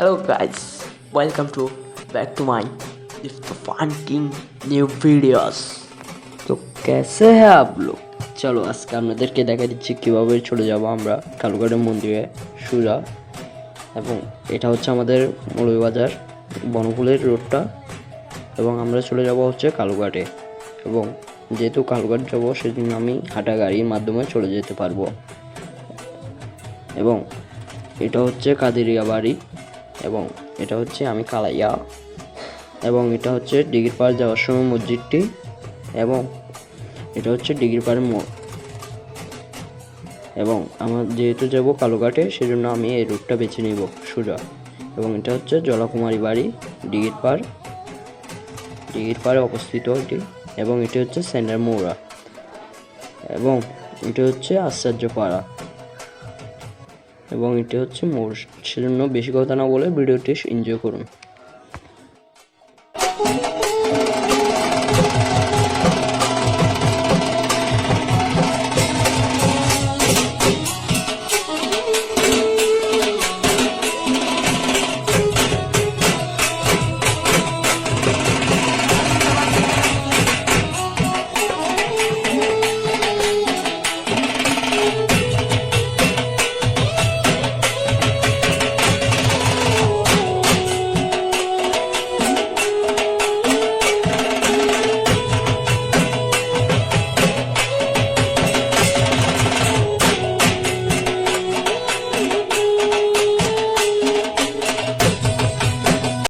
Hello guys, welcome to back to my finding new videos। तो कैसे हैं आप लोग। চলো আজকে আপনাদেরকে দেখা দিচ্ছি কিভাবে চলে যাব আমরা কালুঘাটের মন্দিরে সোজা। এবং এটা হচ্ছে আমাদের মৌলভীবাজার বনফুলের রোডটা এবং আমরা চলে যাব হচ্ছে কালুঘাটে। এবং যেহেতু কালুঘাট যাব সেজন্য আমি হাঁটা গাড়ির মাধ্যমে চলে যেতে পারবো। এবং এটা হচ্ছে কাদেরিয়া বাড়ি এবং এটা হচ্ছে আমি কালাইয়া এবং এটা হচ্ছে দিঘির পাড় যাওয়ার সময় মসজিদটি এবং এটা হচ্ছে দিঘির পাড়ের মোড়। এবং আমার যেহেতু যাব কালুঘাটে সেজন্য আমি এই রুটটা বেছে নিব সোজা। এবং এটা হচ্ছে জলাকুমারী বাড়ি দিঘির পাড়ে অবস্থিত এটি। এবং এটি হচ্ছে সেন্টার মৌরা এবং এটি হচ্ছে আশ্চর্যপাড়া এবং এটি হচ্ছে মোড়। সেজন্য বেশি কথা না বলে ভিডিওটি এনজয় করুন।